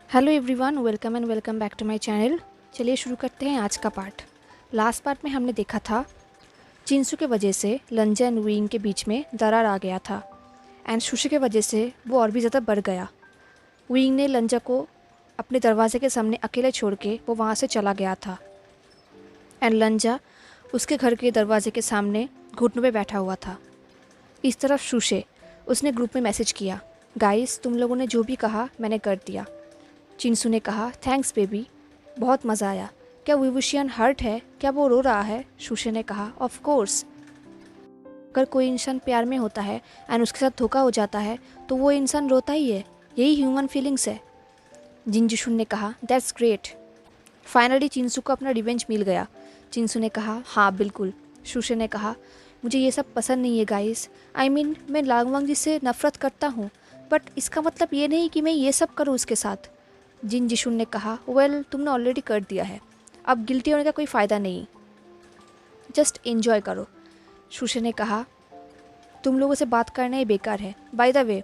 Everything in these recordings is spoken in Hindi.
Hello everyone, welcome back to my channel. चलिए शुरू करते हैं आज का पार्ट। लास्ट पार्ट में हमने देखा था चिंसू के वजह से लंजा एंड विंग के बीच में दरार आ गया था एंड शुशे के वजह से वो और भी ज़्यादा बढ़ गया। विंग ने लंजा को अपने दरवाजे के सामने अकेले छोड़ के वो वहाँ से चला गया था एंड लंजा उसके घर के दरवाजे के सामने घुटनों पे बैठा हुआ था। इस तरफ शुशे, उसने ग्रुप में मैसेज किया, गाइस तुम लोगों ने जो भी कहा मैंने कर दिया। चिंसू ने कहा, थैंक्स बेबी, बहुत मज़ा आया। क्या विवुशियन हर्ट है? क्या वो रो रहा है? शुशे ने कहा, ऑफ कोर्स। अगर कोई इंसान प्यार में होता है एंड उसके साथ धोखा हो जाता है तो वो इंसान रोता ही है, यही ह्यूमन फीलिंग्स है। जिनजिशुन ने कहा, दैट्स ग्रेट। फाइनली चिंसू को अपना रिवेंज मिल गया। चिंसू ने कहा, हाँ बिल्कुल। शुशे ने कहा, मुझे ये सब पसंद नहीं है गाइस। मैं लांगवांग जी से नफरत करता हूँ, बट इसका मतलब ये नहीं कि मैं ये सब करूँ उसके साथ। जिनजिशुन ने कहा, वेल तुमने ऑलरेडी कर दिया है, अब गिल्टी होने का कोई फ़ायदा नहीं, जस्ट एंजॉय करो। शुशे ने कहा, तुम लोगों से बात करना ही बेकार है। बाय द वे,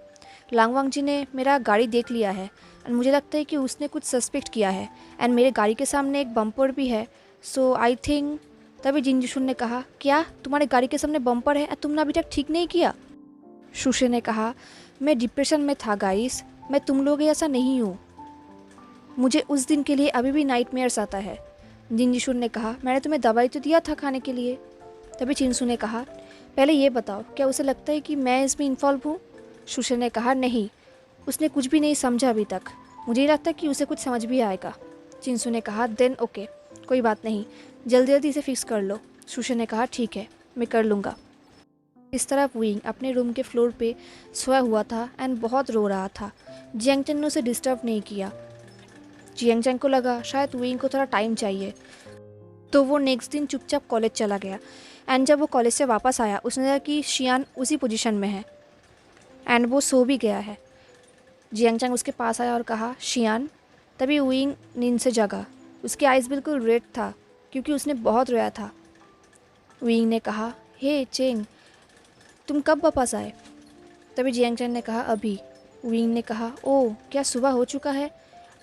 लांगवांग जी ने मेरा गाड़ी देख लिया है एंड मुझे लगता है कि उसने कुछ सस्पेक्ट किया है एंड मेरे गाड़ी के सामने एक बम्पर भी है, सो आई थिंक। तभी जिनजिशुन ने कहा, क्या तुम्हारे गाड़ी के सामने बम्पर है और तुमने अभी तक ठीक नहीं किया? शुशे ने कहा, मैं डिप्रेशन में था गाइस, मैं तुम लोग ऐसा नहीं हूँ, मुझे उस दिन के लिए अभी भी नाइटमेयर्स आता है। जिनजिशुन ने कहा, मैंने तुम्हें दवाई तो दिया था खाने के लिए। तभी चिंसू ने कहा, पहले ये बताओ क्या उसे लगता है कि मैं इसमें इन्वॉल्व हूँ? शुशे ने कहा, नहीं, उसने कुछ भी नहीं समझा अभी तक, मुझे नहीं लगता कि उसे कुछ समझ भी आएगा। चिंसू ने कहा, देन ओके, कोई बात नहीं, जल्दी जल्दी इसे फिक्स कर लो। शुशे ने कहा, ठीक है, मैं कर लूँगा। इस तरफ विंग अपने रूम के फ्लोर पे सोया हुआ था एंड बहुत रो रहा था। जियांगचन ने उसे डिस्टर्ब नहीं किया। जियांगचन को लगा शायद विंग को थोड़ा टाइम चाहिए, तो वो नेक्स्ट दिन चुपचाप कॉलेज चला गया एंड जब वो कॉलेज से वापस आया उसने देखा कि शियान उसी पोजीशन में है एंड वो सो भी गया है। जियांगचन उसके पास आया और कहा, शियान। तभी विंग नींद से जगा, उसकी आइज़ बिल्कुल रेड था क्योंकि उसने बहुत रोया था। विंग ने कहा, हे चेंग, तुम कब वापस आए? तभी जियांगचन ने कहा, अभी। विंग ने कहा, ओह क्या सुबह हो चुका है?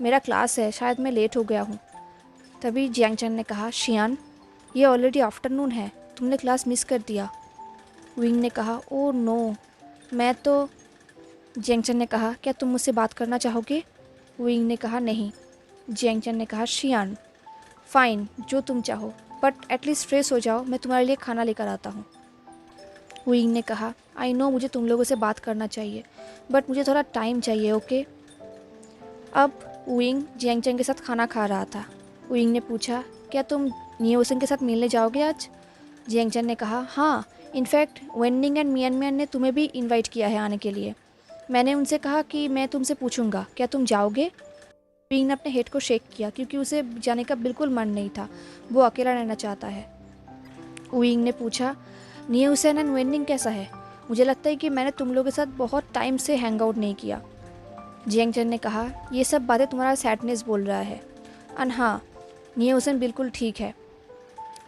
मेरा क्लास है, शायद मैं लेट हो गया हूँ। तभी जियांगचन ने कहा, शियान, ये ऑलरेडी आफ्टरनून है, तुमने क्लास मिस कर दिया। विंग ने कहा, ओह नो, मैं तो। जियांगचन ने कहा, क्या तुम मुझसे बात करना चाहोगे? विंग ने कहा, नहीं। जियांगचन ने कहा, शियान, फ़ाइन, जो तुम चाहो, बट एटलीस्ट फ्रेश हो जाओ, मैं तुम्हारे लिए खाना लेकर आता हूँ। विंग ने कहा, आई नो मुझे तुम लोगों से बात करना चाहिए, बट मुझे थोड़ा टाइम चाहिए, ओके? अब विंग जियांगचन के साथ खाना खा रहा था। विंग ने पूछा, क्या तुम नियोसन के साथ मिलने जाओगे आज? जियांगचन ने कहा, हाँ, इनफैक्ट वेन्निंग एंड मियान मियान ने तुम्हें भी इनवाइट किया है आने के लिए। मैंने उनसे कहा कि मैं तुमसे पूछूंगा, क्या तुम जाओगे? विंग ने अपने हेड को शेक किया क्योंकि उसे जाने का बिल्कुल मन नहीं था, वो अकेला रहना चाहता है। विंग ने पूछा, नियोसन एंड वेन्निंग कैसा है? मुझे लगता है कि मैंने तुम लोगों के साथ बहुत टाइम से हैंग आउट नहीं किया। जियांगचन ने कहा, ये सब बातें तुम्हारा सैडनेस बोल रहा है। अन हाँ, नियोसन बिल्कुल ठीक है,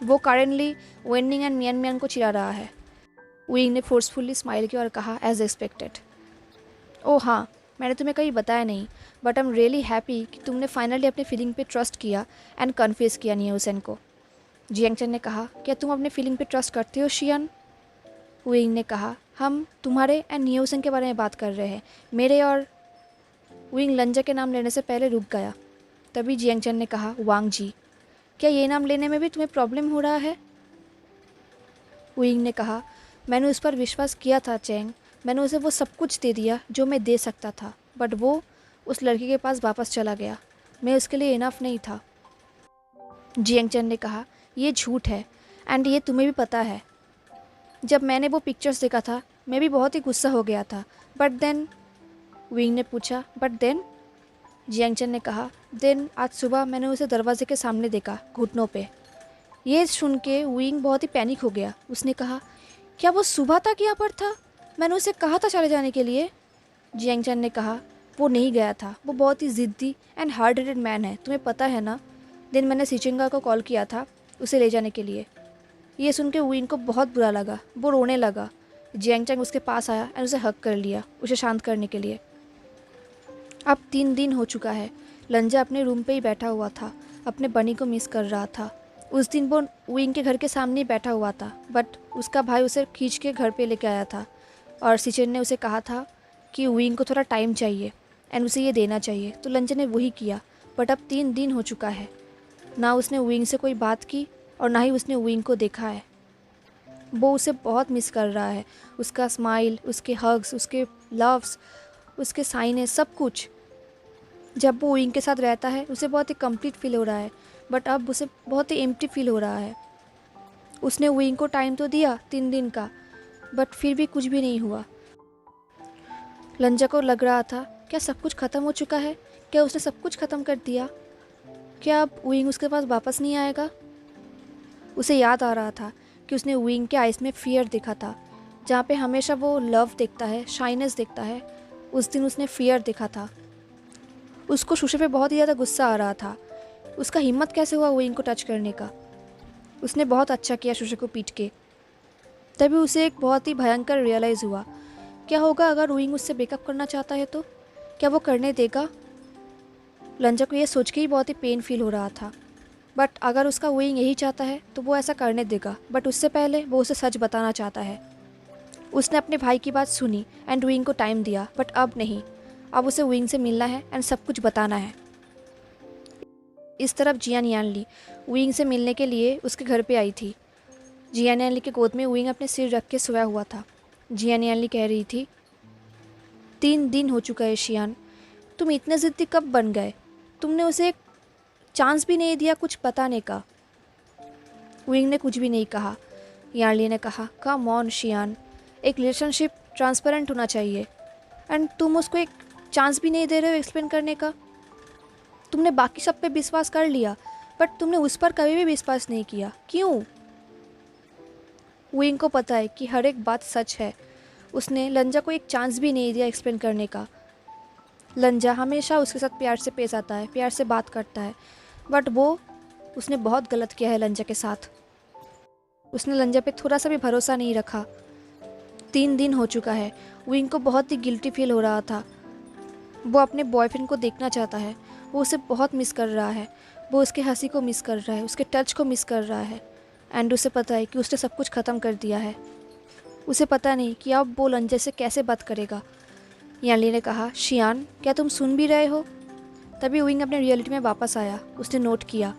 वो करेंटली वेन्निंग एंड मियान मियान को चिढ़ा रहा है। विंग ने फोर्सफुली स्माइल किया और कहा, एज एक्सपेक्टेड। ओह हाँ, मैंने तुम्हें कहीं बताया नहीं, but I am really happy कि तुमने फाइनली अपने फीलिंग पे ट्रस्ट किया एंड कन्फेस किया नियोसन को। जियांगचन ने कहा, क्या तुम अपने फीलिंग पे ट्रस्ट करते हो शियान? विंग ने कहा, हम तुम्हारे एंड नियोसन के बारे में बात कर रहे हैं, मेरे और। विंग लंजा के नाम लेने से पहले रुक गया। तभी जियांगचन ने कहा, वांग जी, क्या ये नाम लेने में भी तुम्हें प्रॉब्लम हो रहा है? विंग ने कहा, मैंने उस पर विश्वास किया था चैंग, मैंने उसे वो सब कुछ दे दिया जो मैं दे सकता था, बट वो उस लड़की के पास वापस चला गया, मैं उसके लिए इनफ नहीं था। जियांगचन ने कहा, ये झूठ है एंड ये तुम्हें भी पता है। जब मैंने वो पिक्चर्स देखा था मैं भी बहुत ही गुस्सा हो गया था, बट देन। विंग ने पूछा, बट देन? जियांगचन ने कहा, देन आज सुबह मैंने उसे दरवाजे के सामने देखा, घुटनों पे। ये सुन के विंग बहुत ही पैनिक हो गया। उसने कहा, क्या वो सुबह तक यहाँ पर था? मैंने उसे कहा था चले जाने के लिए। जियांगचन ने कहा, वो नहीं गया था, वो बहुत ही ज़िद्दी एंड हार्ड हेडेड मैन है, तुम्हें पता है ना। दिन मैंने सिचिंगा को कॉल किया था उसे ले जाने के लिए। ये सुन के विंग को बहुत बुरा लगा, वो रोने लगा। जियांग चैंग उसके पास आया और उसे हग कर लिया, उसे शांत करने के लिए। अब 3 दिन हो चुका है। लंजा अपने रूम पे ही बैठा हुआ था, अपने बनी को मिस कर रहा था। उस दिन वो विंग के घर के सामने ही बैठा हुआ था, बट उसका भाई उसे खींच के घर पे लेके आया था और सिचेन ने उसे कहा था कि विंग को थोड़ा टाइम चाहिए एंड उसे ये देना चाहिए, तो लंजा ने वही किया। बट अब 3 दिन हो चुका है, ना उसने विंग से कोई बात की और ना ही उसने विंग को देखा है। वो उसे बहुत मिस कर रहा है, उसका स्माइल, उसके हग्स, उसके लव्स, उसके साइनें, सब कुछ। जब वो विंग के साथ रहता है उसे बहुत ही कंप्लीट फील हो रहा है, बट अब उसे बहुत ही एम्प्टी फील हो रहा है। उसने विंग को टाइम तो दिया 3 दिन का, बट फिर भी कुछ भी नहीं हुआ। लंजा को लग रहा था क्या सब कुछ ख़त्म हो चुका है, क्या उसने सब कुछ ख़त्म कर दिया, क्या अब विंग उसके पास वापस नहीं आएगा। उसे याद आ रहा था कि उसने विंग के आइज़ में फियर देखा था, जहाँ पे हमेशा वो लव देखता है, शाइनेस देखता है, उस दिन उसने फियर देखा था। उसको शुशे पे बहुत ही ज़्यादा गुस्सा आ रहा था। उसका हिम्मत कैसे हुआ विंग को टच करने का। उसने बहुत अच्छा किया शुशे को पीट के। तभी उसे एक बहुत ही भयंकर रियलाइज़ हुआ, क्या होगा अगर विंग उससे ब्रेकअप करना चाहता है तो क्या वो करने देगा। लंजा को ये सोच के ही बहुत ही पेन फील हो रहा था, बट अगर उसका विंग यही चाहता है तो वो ऐसा करने देगा, बट उससे पहले वो उसे सच बताना चाहता है। उसने अपने भाई की बात सुनी एंड विंग को टाइम दिया, बट अब नहीं, अब उसे विंग से मिलना है एंड सब कुछ बताना है। इस तरफ जियान यानली विंग से मिलने के लिए उसके घर पे आई थी। जियान यानली के गोद में विंग अपने सिर रख के सोया हुआ था। जियान यानली कह रही थी, 3 दिन हो चुका है शियान, तुम इतने ज़िद्दी कब बन गए, तुमने उसे एक चांस भी नहीं दिया कुछ बताने का। विंग ने कुछ भी नहीं कहा। यानली ने कहा, कम ऑन शियान, एक रिलेशनशिप ट्रांसपेरेंट होना चाहिए एंड तुम उसको एक चांस भी नहीं दे रहे हो एक्सप्लेन करने का। तुमने बाकी सब पे विश्वास कर लिया, बट तुमने उस पर कभी भी विश्वास नहीं किया, क्यों। विंग को पता है कि हर एक बात सच है। उसने लंजा को एक चांस भी नहीं दिया एक्सप्लेन करने का। लंजा हमेशा उसके साथ प्यार से पेश आता है, प्यार से बात करता है, बट उसने बहुत गलत किया है लंजा के साथ। उसने लंजा पे थोड़ा सा भी भरोसा नहीं रखा। 3 दिन हो चुका है। विंग को बहुत ही गिल्टी फील हो रहा था। वो अपने बॉयफ्रेंड को देखना चाहता है, वो उसे बहुत मिस कर रहा है, वो उसके हंसी को मिस कर रहा है, उसके टच को मिस कर रहा है एंड उसे पता है कि उसने सब कुछ ख़त्म कर दिया है। उसे पता नहीं कि अब वो लंजा से कैसे बात करेगा। यानली ने कहा, शियान क्या तुम सुन भी रहे हो। तभी विंग अपने रियलिटी में वापस आया। उसने नोट किया।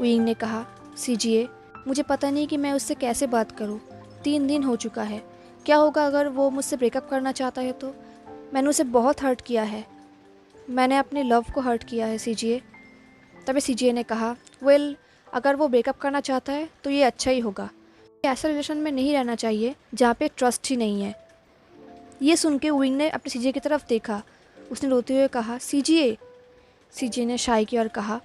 विंग ने कहा, सीजिए, मुझे पता नहीं कि मैं उससे कैसे बात करूं। 3 दिन हो चुका है। क्या होगा अगर वो मुझसे ब्रेकअप करना चाहता है तो। मैंने उसे बहुत हर्ट किया है, मैंने अपने लव को हर्ट किया है सीजिए। तभी सीजिए ने कहा, वेल अगर वो ब्रेकअप करना चाहता है तो ये अच्छा ही होगा। ऐसा रिलेशन में नहीं रहना चाहिए जहाँ पे ट्रस्ट ही नहीं है। ये सुन के विंग ने अपने सीजिए की तरफ देखा। उसने रोते हुए कहा, सीजिए। सीजिए ने शाय की और कहा,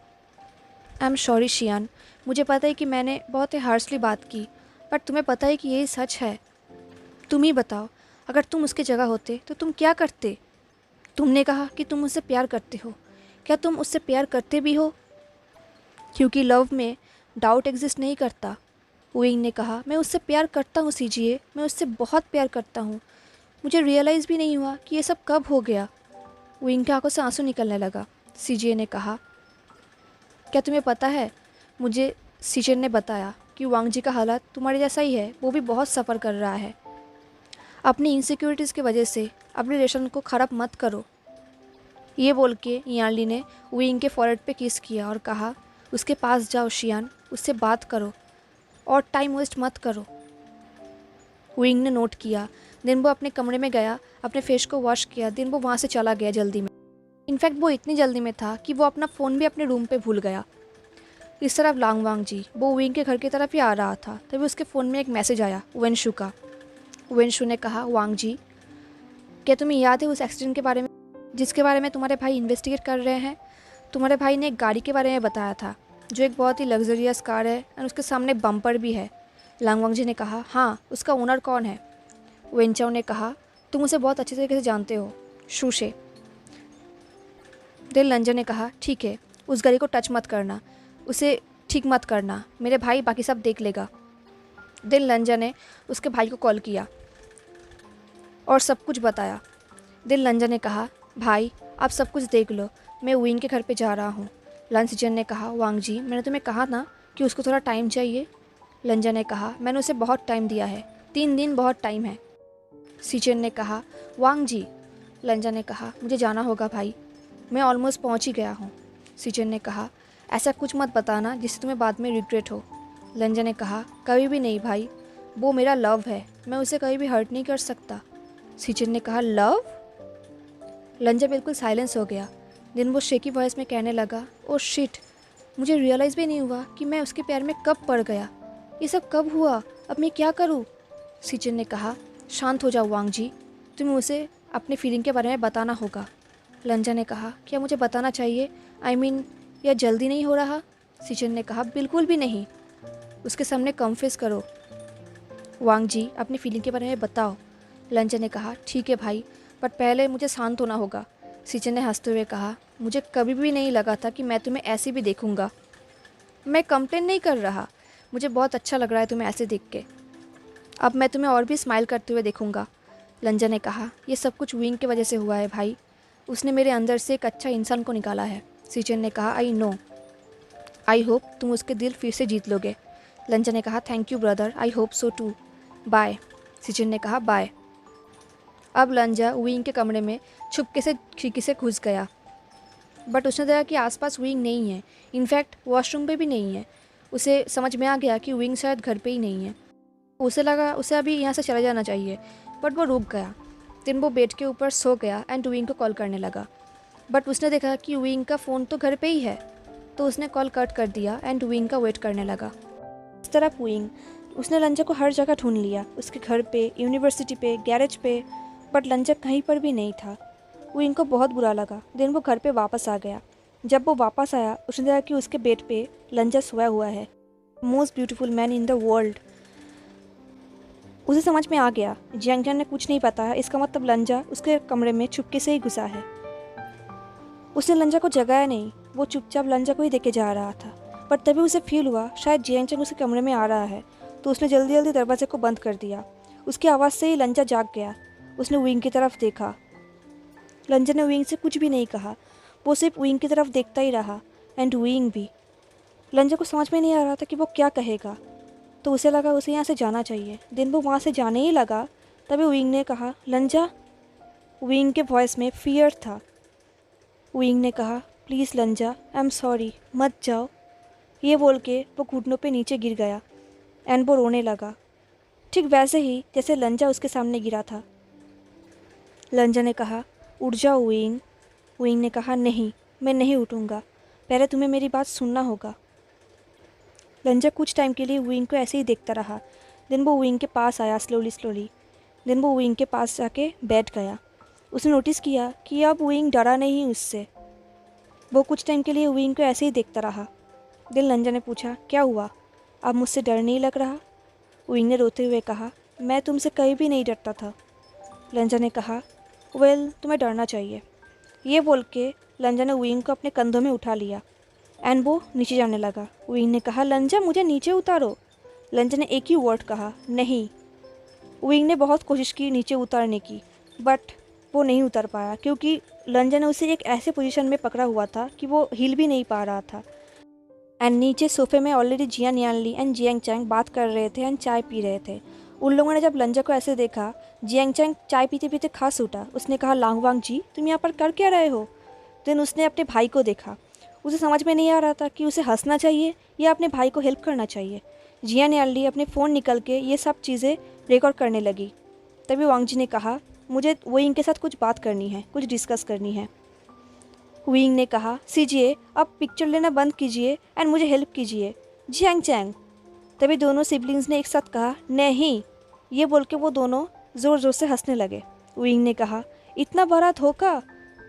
आई एम सॉरी शियान, मुझे पता है कि मैंने बहुत ही हार्शली बात की, बट तुम्हें पता है कि यही सच है। तुम ही बताओ, अगर तुम उसकी जगह होते तो तुम क्या करते। तुमने कहा कि तुम उससे प्यार करते हो, क्या तुम उससे प्यार करते भी हो। क्योंकि लव में डाउट एग्जिस्ट नहीं करता। विंग ने कहा, मैं उससे प्यार करता हूँ सीजिए, मैं उससे बहुत प्यार करता हूँ। मुझे रियलाइज़ भी नहीं हुआ कि ये सब कब हो गया। विंग की आंखों से आंसू निकलने लगा। सीजिए ने कहा, क्या तुम्हें पता है, मुझे सीजन ने बताया कि वांग जी का हालत तुम्हारे जैसा ही है, वो भी बहुत सफ़र कर रहा है। अपनी इनसिक्योरिटीज़ की वजह से अपने रिलेशन को ख़राब मत करो। ये बोल के यानली ने विंग के फॉरहेड पे किस किया और कहा, उसके पास जाओ शियान, उससे बात करो और टाइम वेस्ट मत करो। विंग ने नोट किया। दिन वो अपने कमरे में गया, अपने फेस को वॉश किया। दिन वो वहाँ से चला गया जल्दी में। इनफैक्ट वो इतनी जल्दी में था कि वो अपना फ़ोन भी अपने रूम पे भूल गया। इस तरफ लांग वांग जी वो विंग के घर की तरफ ही आ रहा था। तभी उसके फ़ोन में एक मैसेज आया वेनशु का। वेनशु ने कहा, वांग जी क्या तुम्हें याद है उस एक्सीडेंट के बारे में जिसके बारे में तुम्हारे भाई इन्वेस्टिगेट कर रहे हैं। तुम्हारे भाई ने एक गाड़ी के बारे में बताया था जो एक बहुत ही लग्जरियस कार है और उसके सामने बम्पर भी है। लांग वांग जी ने कहा, हाँ, उसका ओनर कौन है। वेनचाओ ने कहा, तुम उसे बहुत अच्छी तरीके से जानते हो, शूशे। दिल लंजन ने कहा, ठीक है, उस गाड़ी को टच मत करना, उसे ठीक मत करना, मेरे भाई बाकी सब देख लेगा। देन लंजा ने उसके भाई को कॉल किया और सब कुछ बताया। देन लंजा ने कहा, भाई आप सब कुछ देख लो, मैं विंग के घर पे जा रहा हूँ। लन सीजन ने कहा, वांग जी मैंने तुम्हें कहा ना कि उसको थोड़ा टाइम चाहिए। लंजा ने कहा, मैंने उसे बहुत टाइम दिया है, 3 दिन बहुत टाइम है। सीजन ने कहा, वांग जी। लंजा ने कहा, मुझे जाना होगा भाई, मैं ऑलमोस्ट पहुँच ही गया हूँ। सीजन ने कहा, ऐसा कुछ मत बताना जिससे तुम्हें बाद में रिग्रेट हो। लंजा ने कहा, कभी भी नहीं भाई, वो मेरा लव है, मैं उसे कभी भी हर्ट नहीं कर सकता। सीजन ने कहा, लव? लंजा बिल्कुल साइलेंस हो गया। दिन वो शेकी वॉइस में कहने लगा, ओ शिट, मुझे रियलाइज़ भी नहीं हुआ कि मैं उसके प्यार में कब पड़ गया। ये सब कब हुआ, अब मैं क्या करूँ? सीजन ने कहा, शांत हो जाओ वांग जी, तुम्हें उसे अपने फीलिंग के बारे में बताना होगा। लंजा ने कहा, क्या मुझे बताना चाहिए? आई मीन यह जल्दी नहीं हो रहा? सीजन ने कहा, बिल्कुल भी नहीं, उसके सामने कन्फेस करो। वांग जी अपनी फीलिंग के बारे में बताओ। लंजा ने कहा, ठीक है भाई, बट पहले मुझे शांत होना होगा। सीजन ने हंसते हुए कहा, मुझे कभी भी नहीं लगा था कि मैं तुम्हें ऐसे भी देखूंगा। मैं कंप्लेन नहीं कर रहा, मुझे बहुत अच्छा लग रहा है तुम्हें ऐसे देख के। अब मैं तुम्हें और भी स्माइल करते हुए देखूंगा। लंजा ने कहा, यह सब कुछ विंग की वजह से हुआ है भाई, उसने मेरे अंदर से एक अच्छा इंसान को निकाला है। सीजन ने कहा, आई नो, आई होप तुम उसके दिल फिर से जीत लोगे। लंजा ने कहा, thank you brother, I hope so too, bye. Sijan ने कहा, बाय। अब लंजा विंग के कमरे में छुपके से खिड़की से घुस गया, बट उसने देखा कि आसपास विंग नहीं है, इनफैक्ट वॉशरूम पे भी नहीं है। उसे समझ में आ गया कि विंग शायद घर पे ही नहीं है। उसे लगा उसे अभी यहाँ से चला जाना चाहिए, बट वो रुक गया। दिन वो बेड के ऊपर सो गया एंड विंग को कॉल करने लगा, बट उसने देखा कि विंग का फ़ोन तो घर पे ही है, तो उसने कॉल कट कर दिया एंड विंग का वेट करने लगा। इस तरफ विंग, उसने लंजा को हर जगह ढूंढ लिया, उसके घर पे, यूनिवर्सिटी पे, गैरेज पे, बट लंजा कहीं पर भी नहीं था। विंग को बहुत बुरा लगा। दिन वो घर पे वापस आ गया। जब वो वापस आया, उसने देखा कि उसके बेड पे लंजा सोया हुआ है, most beautiful man in the world. उसे समझ में आ गया, जियांग ने कुछ नहीं पता है, इसका मतलब लंजा उसके कमरे में छुपके से ही घुसा है। उसने लंजा को जगाया नहीं, वो चुपचाप लंजा को ही देखे जा रहा था। पर तभी उसे फील हुआ शायद जियांग उसके कमरे में आ रहा है, तो उसने जल्दी जल्दी दरवाजे को बंद कर दिया। उसकी आवाज़ से ही लंजा जाग गया। उसने विंग की तरफ देखा। लंजा ने विंग से कुछ भी नहीं कहा, वो सिर्फ विंग की तरफ देखता ही रहा एंड विंग भी। लंजा को समझ में नहीं आ रहा था कि वो क्या कहेगा, तो उसे लगा उसे यहाँ से जाना चाहिए। दिन वो वहाँ से जाने ही लगा, तभी विंग ने कहा, लंजा। विंग के वॉइस में फियर था। विंग ने कहा, प्लीज़ लंजा, आई एम सॉरी, मत जाओ। ये बोल के वो घुटनों पे नीचे गिर गया एंड वो रोने लगा, ठीक वैसे ही जैसे लंजा उसके सामने गिरा था। लंजा ने कहा, उठ जाओ विंग। विंग ने कहा, नहीं, मैं नहीं उठूँगा, पहले तुम्हें मेरी बात सुनना होगा। लंजा कुछ टाइम के लिए विंग को ऐसे ही देखता रहा। दिन वो विंग के पास आया स्लोली। दिन वो विंग के पास जाके बैठ गया। उसने नोटिस किया कि अब विंग डरा नहीं उससे। वो कुछ टाइम के लिए विंग को ऐसे ही देखता रहा। दिन लंजा ने पूछा, क्या हुआ, अब मुझसे डर नहीं लग रहा? विंग ने रोते हुए कहा, मैं तुमसे कहीं भी नहीं डरता था। लंजा ने कहा, वेल, तुम्हें डरना चाहिए। ये बोल के लंजा ने विंग को अपने कंधों में उठा लिया एंड वो नीचे जाने लगा। विंग ने कहा, लंजा मुझे नीचे उतारो। लंजा ने एक ही वर्ड कहा, नहीं। विंग ने बहुत कोशिश की नीचे उतारने की, बट वो नहीं उतर पाया क्योंकि लंजा ने उसे एक ऐसे पोजीशन में पकड़ा हुआ था कि वो हिल भी नहीं पा रहा था। एंड नीचे सोफे में already Jian Yanli and Jiang Cheng बात कर रहे थे एंड चाय पी रहे थे। उन लोगों ने जब लंजा को ऐसे देखा, जियांग चैंग चाय पीते पीते खांस उठा। उसने कहा, लांगवांग जी, तुम यहाँ पर कर क्या रहे हो? देन उसने अपने भाई को देखा। उसे समझ में नहीं आ रहा था कि उसे हंसना चाहिए या अपने भाई को हेल्प करना चाहिए। जियान यानली अपने फ़ोन निकल के ये सब चीज़ें रिकॉर्ड करने लगी। तभी वांग जी ने कहा, मुझे वो इनके साथ कुछ बात करनी है, कुछ डिस्कस करनी है। विंग ने कहा, सीजिए, अब पिक्चर लेना बंद कीजिए एंड मुझे हेल्प कीजिए, जियांग चैंग। तभी दोनों सिबलिंग्स ने एक साथ कहा, नहीं। ये बोल के वो दोनों ज़ोर ज़ोर से हंसने लगे। विंग ने कहा, इतना बड़ा धोखा,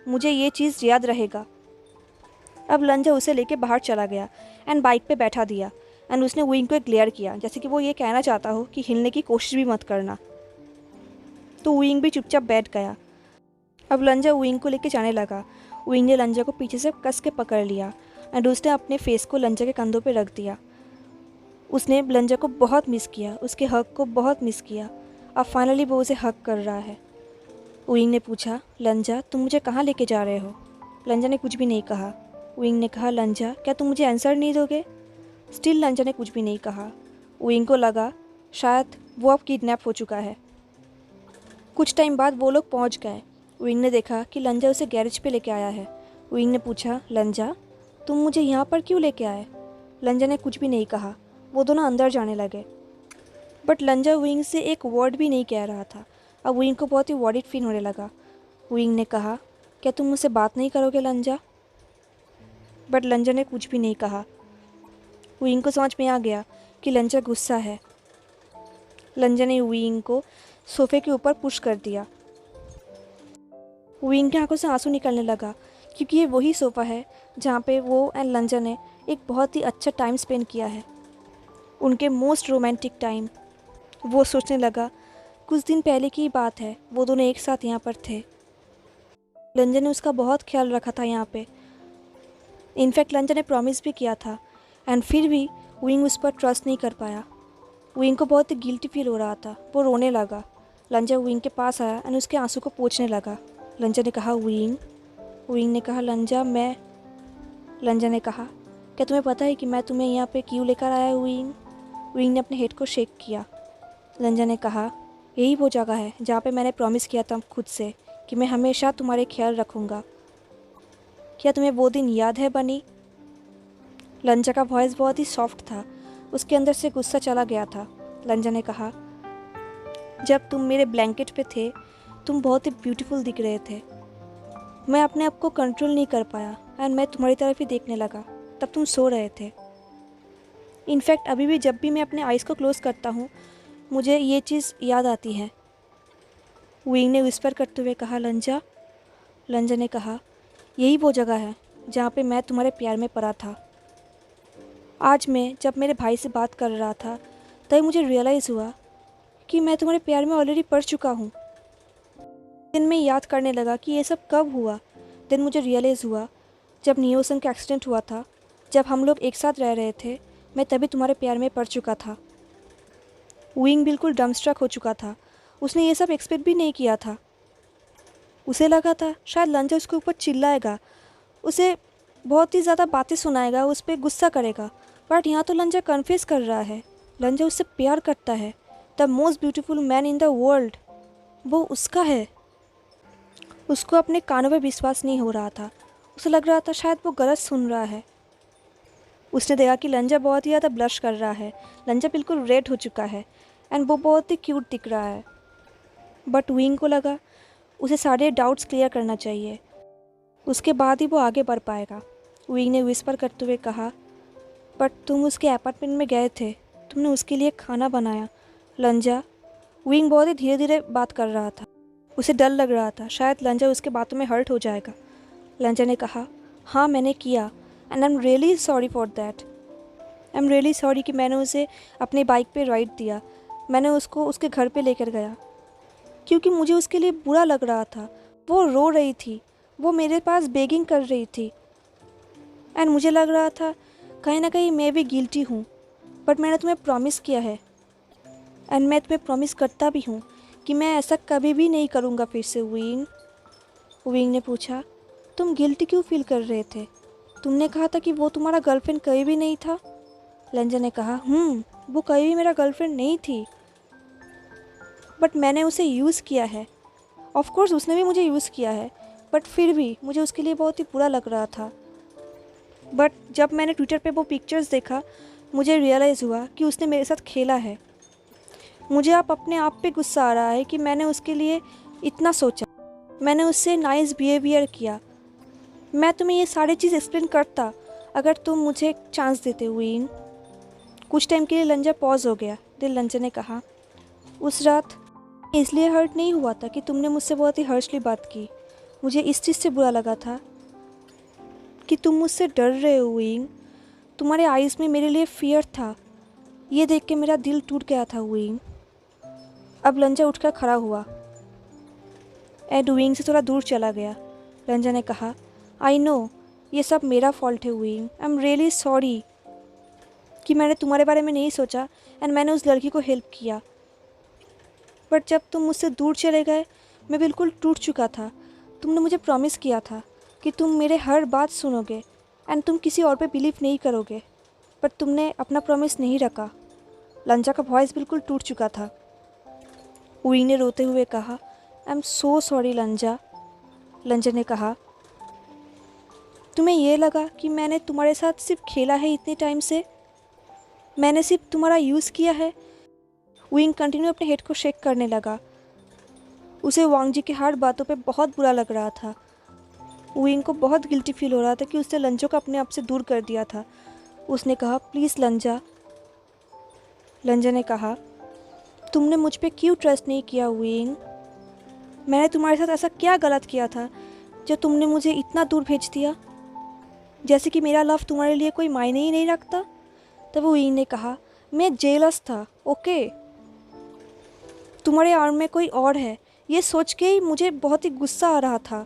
मुझे ये चीज़ याद रहेगा। अब लंजा उसे लेके बाहर चला गया एंड बाइक पे बैठा दिया एंड उसने विंग को एक ग्लेयर किया, जैसे कि वो ये कहना चाहता हो कि हिलने की कोशिश भी मत करना। तो विंग भी चुपचाप बैठ गया। अब लंजा विंग को लेके जाने लगा। विंग ने लंजा को पीछे से कस के पकड़ लिया एंड उसने अपने फेस को लंजा के कंधों पे रख दिया। उसने लंजा को बहुत मिस किया, उसके हक को बहुत मिस किया। अब फाइनली वो उसे हक कर रहा है। विंग ने पूछा, लंजा तुम मुझे कहाँ लेके जा रहे हो? लंजा ने कुछ भी नहीं कहा। विंग ने कहा, लंजा क्या तुम मुझे आंसर नहीं दोगे? स्टिल लंजा ने कुछ भी नहीं कहा। विंग को लगा शायद वो अब किडनैप हो चुका है। कुछ टाइम बाद वो लोग पहुंच गए। विंग ने देखा कि लंजा उसे गैरेज पे लेके आया है। विंग ने पूछा, लंजा तुम मुझे यहाँ पर क्यों लेके आए? लंजा ने कुछ भी नहीं कहा। वो दोनों अंदर जाने लगे। बट लंजा विंग से एक वर्ड भी नहीं कह रहा था। अब विंग को बहुत ही वॉरिड फील होने लगा। विंग ने कहा, क्या तुम मुझसे बात नहीं करोगे लंजा? बट लंजा ने कुछ भी नहीं कहा। विंग को समझ में आ गया कि लंजा गुस्सा है। लंजा ने विंग को सोफे के ऊपर पुश कर दिया। विंग की आंखों से आंसू निकलने लगा क्योंकि ये वही सोफ़ा है जहाँ पे वो एंड लंजा ने एक बहुत ही अच्छा टाइम स्पेंड किया है, उनके मोस्ट रोमांटिक टाइम। वो सोचने लगा कुछ दिन पहले की बात है, वो दोनों एक साथ यहाँ पर थे। लंजा ने उसका बहुत ख्याल रखा था यहाँ पे। इनफैक्ट लंजा ने प्रॉमिस भी किया था एंड फिर भी विंग उस पर ट्रस्ट नहीं कर पाया। विंग को बहुत ही गिल्टी फील हो रहा था। वो रोने लगा। लंजा विंग के पास आया एंड उसके आंसू को पोंछने लगा। लंजा ने कहा, विंग। विंग ने कहा, लंजा मैं। लंजा ने कहा, क्या तुम्हें पता है कि मैं तुम्हें यहाँ पे क्यों लेकर आया हूँ विंग? विंग ने अपने हेड को शेक किया। लंजा ने कहा, यही वो जगह है जहाँ पे मैंने प्रॉमिस किया था खुद से कि मैं हमेशा तुम्हारे ख्याल रखूँगा। क्या तुम्हें वो दिन याद है बनी? लंजा का वॉइस बहुत ही सॉफ्ट था। उसके अंदर से गुस्सा चला गया था। लंजा ने कहा, जब तुम मेरे ब्लैंकेट पे थे तुम बहुत ही ब्यूटीफुल दिख रहे थे। मैं अपने आप को कंट्रोल नहीं कर पाया एंड मैं तुम्हारी तरफ ही देखने लगा। तब तुम सो रहे थे। इनफैक्ट अभी भी जब भी मैं अपने आइज़ को क्लोज़ करता हूँ मुझे ये चीज़ याद आती है। विंग ने विस्पर करते हुए कहा, लंजा। लंजा ने कहा, यही वो जगह है जहाँ पे मैं तुम्हारे प्यार में पड़ा था। आज मैं जब मेरे भाई से बात कर रहा था तभी मुझे रियलाइज़ हुआ कि मैं तुम्हारे प्यार में ऑलरेडी पड़ चुका हूँ। दिन में याद करने लगा कि ये सब कब हुआ। दिन मुझे रियलाइज़ हुआ जब नियोसन का एक्सीडेंट हुआ था। जब हम लोग एक साथ रह रहे थे मैं तभी तुम्हारे प्यार में पड़ चुका था। विंग बिल्कुल डमस्ट्रक हो चुका था। उसने ये सब एक्सपेक्ट भी नहीं किया था। उसे लगा था शायद लंजा उसके ऊपर चिल्लाएगा, उसे बहुत ही ज़्यादा बातें सुनाएगा, उस पर गुस्सा करेगा। बट यहाँ तो लंजा कन्फेस कर रहा है। लंजा उससे प्यार करता है। The most beautiful man in the world वो उसका है। उसको अपने कानों पर विश्वास नहीं हो रहा था। उसे लग रहा था शायद वो गलत सुन रहा है। उसने देखा कि लंजा बहुत ही ज़्यादा ब्लश कर रहा है। लंजा बिल्कुल रेड हो चुका है एंड वो बहुत ही क्यूट दिख रहा है। बट विंग को लगा उसे सारे डाउट्स क्लियर करना चाहिए, उसके बाद ही वो आगे बढ़ पाएगा। विंग ने विस्पर करते हुए कहा, बट तुम उसके अपार्टमेंट में गए थे, तुमने उसके लिए खाना बनाया। लंजा। विंग बहुत ही धीरे धीरे बात कर रहा था। उसे डर लग रहा था शायद लंजा उसके बातों में हर्ट हो जाएगा। लंजा ने कहा, हाँ मैंने किया and I am really sorry for that. I am really sorry कि मैंने उसे अपने बाइक पे राइड दिया। मैंने उसको उसके घर पे लेकर गया क्योंकि मुझे उसके लिए बुरा लग रहा था। वो रो रही थी, वो मेरे पास बेगिंग कर रही थी एंड मुझे लग रहा था कहीं ना कहीं मैं भी गिल्टी हूँ। बट मैंने तुम्हें प्रॉमिस किया है एंड मैं तुम्हें प्रॉमिस करता भी हूँ कि मैं ऐसा कभी भी नहीं करूँगा फिर से। विंग। विंग ने पूछा, तुम गिल्टी क्यों फील कर रहे थे? तुमने कहा था कि वो तुम्हारा गर्लफ्रेंड कहीं भी नहीं था। लंजा ने कहा, वो कहीं भी मेरा गर्लफ्रेंड नहीं थी, बट मैंने उसे यूज़ किया है। ऑफ कोर्स उसने भी मुझे यूज़ किया है, बट फिर भी मुझे उसके लिए बहुत ही बुरा लग रहा था। बट जब मैंने ट्विटर पे वो पिक्चर्स देखा मुझे रियलाइज़ हुआ कि उसने मेरे साथ खेला है। मुझे अब अपने आप पे गुस्सा आ रहा है कि मैंने उसके लिए इतना सोचा, मैंने उससे नाइस बिहेवियर किया। मैं तुम्हें ये सारी चीज़ एक्सप्लेन करता अगर तुम मुझे एक चांस देते। विंग। कुछ टाइम के लिए लंजा पॉज हो गया। दिल लंजा ने कहा, उस रात इसलिए हर्ट नहीं हुआ था कि तुमने मुझसे बहुत ही हर्शली बात की। मुझे इस चीज़ से बुरा लगा था कि तुम मुझसे डर रहे हो। विंग, तुम्हारे आइज़ में मेरे लिए फियर था। ये देख के मेरा दिल टूट गया था। विंग। अब लंजा उठकर खड़ा हुआ एंड विंग से थोड़ा दूर चला गया। लंजा ने कहा, आई नो ये सब मेरा फॉल्ट है wing, I am really sorry. कि मैंने तुम्हारे बारे में नहीं सोचा एंड मैंने उस लड़की को हेल्प किया। बट जब तुम मुझसे दूर चले गए मैं बिल्कुल टूट चुका था। तुमने मुझे प्रॉमिस किया था कि तुम मेरे हर बात सुनोगे एंड तुम किसी और पे बिलीव नहीं करोगे, बट तुमने अपना प्रॉमिस नहीं रखा। लंजा का वॉइस बिल्कुल टूट चुका था। उइंग ने रोते हुए कहा, आई एम सो सॉरी लंजा। लंजा ने कहा, तुम्हें ये लगा कि मैंने तुम्हारे साथ सिर्फ खेला है इतने टाइम से? मैंने सिर्फ तुम्हारा यूज़ किया है। उइंग कंटिन्यू अपने हेड को शेक करने लगा। उसे वांग जी की हर बातों पे बहुत बुरा लग रहा था। उइंग को बहुत गिल्टी फील हो रहा था कि उसने लंजो को अपने आप से दूर कर दिया था। उसने कहा, प्लीज़ लंजा। लंजा ने कहा, तुमने मुझ पे क्यों ट्रस्ट नहीं किया उइंग? मैंने तुम्हारे साथ ऐसा क्या गलत किया था जो तुमने मुझे इतना दूर भेज दिया? जैसे कि मेरा लव तुम्हारे लिए कोई मायने ही नहीं रखता। तब उइंग ने कहा, मैं जेलस था, ओके? तुम्हारे आर्म में कोई और है, ये सोच के ही मुझे बहुत ही गुस्सा आ रहा था।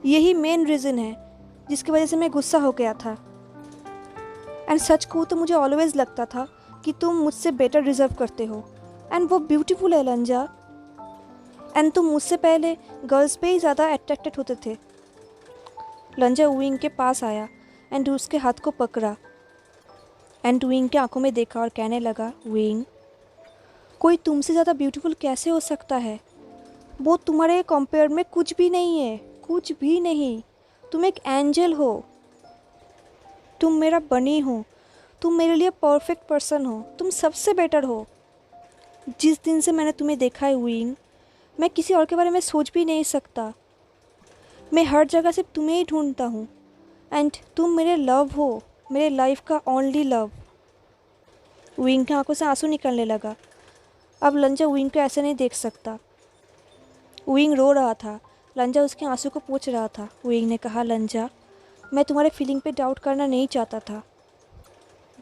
यही मेन रीज़न है जिसकी वजह से मैं गुस्सा हो गया था। एंड सच को तो मुझे ऑलवेज़ लगता था कि तुम मुझसे बेटर डिज़र्व करते हो एंड वो ब्यूटीफुल है लंजा। एंड तुम मुझसे पहले गर्ल्स पे ही ज़्यादा अट्रैक्टेड होते थे। लंजा उइंग के पास आया एंड उसके हाथ को पकड़ा एंड उइंग के आंखों में देखा और कहने लगा, उइंग, कोई तुमसे ज़्यादा ब्यूटीफुल कैसे हो सकता है? वो तुम्हारे कंपेयर में कुछ भी नहीं है, कुछ भी नहीं। तुम एक एंजल हो, तुम मेरा बनी हो, तुम मेरे लिए परफेक्ट पर्सन हो, तुम सबसे बेटर हो। जिस दिन से मैंने तुम्हें देखा है उइंग, मैं किसी और के बारे में सोच भी नहीं सकता। मैं हर जगह सिर्फ तुम्हें ही ढूंढता हूँ एंड तुम मेरे लव हो, मेरे लाइफ का ओनली लव। उइंग की आंखों से आंसू निकलने लगा। अब लंजा उइंग को ऐसे नहीं देख सकता। उइंग रो रहा था। लंजा उसके आंसू को पोंछ रहा था। उइंग ने कहा, लंजा, मैं तुम्हारे फीलिंग पे डाउट करना नहीं चाहता था।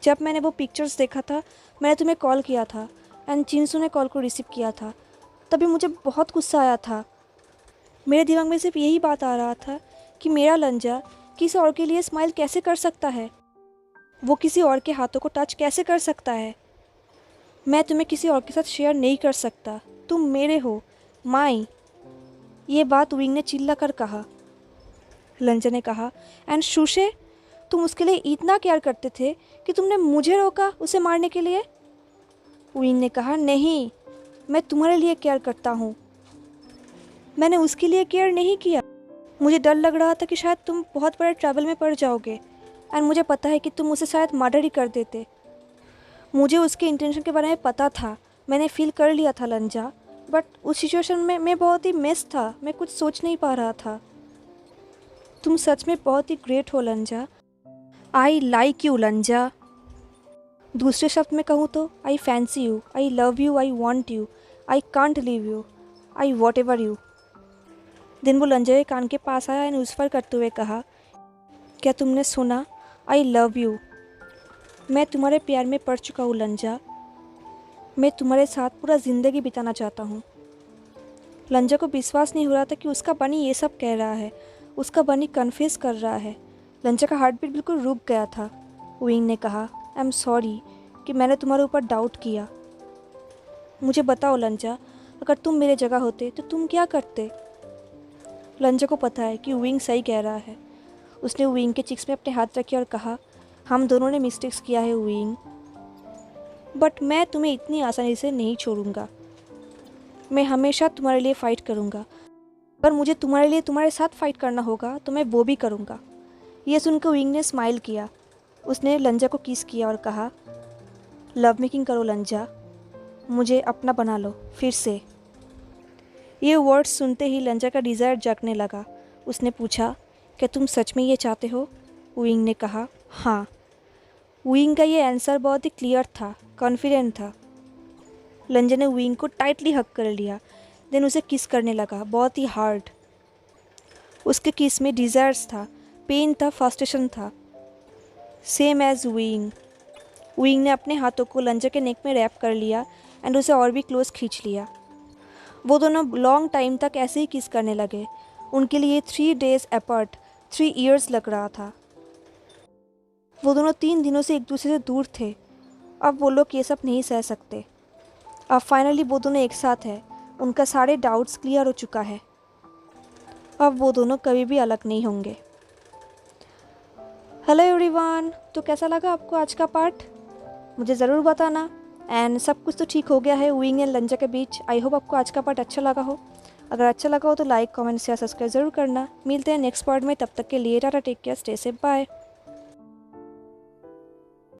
जब मैंने वो पिक्चर्स देखा था मैंने तुम्हें कॉल किया था एंड जिनसू ने कॉल को रिसीव किया था। तभी मुझे बहुत गुस्सा आया था। मेरे दिमाग में सिर्फ यही बात आ रहा था कि मेरा लंजा किसी और के लिए स्माइल कैसे कर सकता है, वो किसी और के हाथों को टच कैसे कर सकता है। मैं तुम्हें किसी और के साथ शेयर नहीं कर सकता, तुम मेरे हो, माई। ये बात उइंग ने चिल्ला कर कहा। लंजा ने कहा, एंड शुशे, तुम उसके लिए इतना केयर करते थे कि तुमने मुझे रोका उसे मारने के लिए? उइंग ने कहा, नहीं, मैं तुम्हारे लिए केयर करता हूँ, मैंने उसके लिए केयर नहीं किया। मुझे डर लग रहा था कि शायद तुम बहुत बड़े ट्रैवल में पड़ जाओगे एंड मुझे पता है कि तुम उसे शायद मर्डर ही कर देते। मुझे उसके इंटेंशन के बारे में पता था, मैंने फील कर लिया था लंजा, बट उस सिचुएशन में मैं बहुत ही मिस था, मैं कुछ सोच नहीं पा रहा था। तुम सच में बहुत ही ग्रेट हो लंजा। I like you लंजा। दूसरे शब्द में कहूँ तो I fancy you, I love you, I want you, I can't leave you, I what ever you. दिन वो लंजा के कान के पास आया एंड उस पर करते हुए कहा, क्या तुमने सुना? आई लव यू। मैं तुम्हारे प्यार में पड़ चुका हूँ लंजा। मैं तुम्हारे साथ पूरा ज़िंदगी बिताना चाहता हूँ। लंजा को विश्वास नहीं हो रहा था कि उसका बनी ये सब कह रहा है, उसका बनी कन्फेस कर रहा है। लंजा का हार्ट बीट बिल्कुल रुक गया था। उइंग ने कहा, आई एम सॉरी कि मैंने तुम्हारे ऊपर डाउट किया। मुझे बताओ लंजा, अगर तुम मेरे जगह होते तो तुम क्या करते? लंजा को पता है कि उइंग सही कह रहा है। उसने उइंग के चिक्स में अपने हाथ रखे और कहा, हम दोनों ने मिस्टेक्स किया है उइंग, बट मैं तुम्हें इतनी आसानी से नहीं छोड़ूंगा। मैं हमेशा तुम्हारे लिए फ़ाइट करूंगा। अगर मुझे तुम्हारे लिए तुम्हारे साथ फ़ाइट करना होगा तो मैं वो भी करूंगा। यह सुनकर उइंग ने स्माइल किया। उसने लंजा को किस किया और कहा, लव मेकिंग करो लंजा, मुझे अपना बना लो फिर से। ये वर्ड्स सुनते ही लंजा का डिज़ायर जगने लगा। उसने पूछा, क्या तुम सच में ये चाहते हो? उइंग ने कहा, हाँ। उइंग का ये आंसर बहुत ही क्लियर था, कॉन्फिडेंट था। लंजा ने उइंग को टाइटली हग कर लिया, देन उसे किस करने लगा, बहुत ही हार्ड। उसके किस में डिज़ायर्स था, पेन था, फ्रस्ट्रेशन था, सेम एज उइंग। उइंग ने अपने हाथों को लंजा के नेक में रैप कर लिया एंड उसे और भी क्लोज खींच लिया। वो दोनों लॉन्ग टाइम तक ऐसे ही किस करने लगे। उनके लिए 3 days अपार्ट 3 years लग रहा था। वो दोनों 3 दिनों से एक दूसरे से दूर थे। अब वो लोग ये सब नहीं सह सकते। अब फाइनली वो दोनों एक साथ हैं। उनका सारे डाउट्स क्लियर हो चुका है। अब वो दोनों कभी भी अलग नहीं होंगे। हेलो एवरीवन, तो कैसा लगा आपको आज का पार्ट? मुझे ज़रूर बताना। एंड सब कुछ तो ठीक हो गया है विंग एंड लंजा के बीच। आई होप आपको आज का पार्ट अच्छा लगा हो। अगर अच्छा लगा हो तो लाइक, कमेंट, शेयर, सब्सक्राइब ज़रूर करना। मिलते हैं नेक्स्ट पार्ट में, तब तक के लिए tata, take care, stay safe, bye.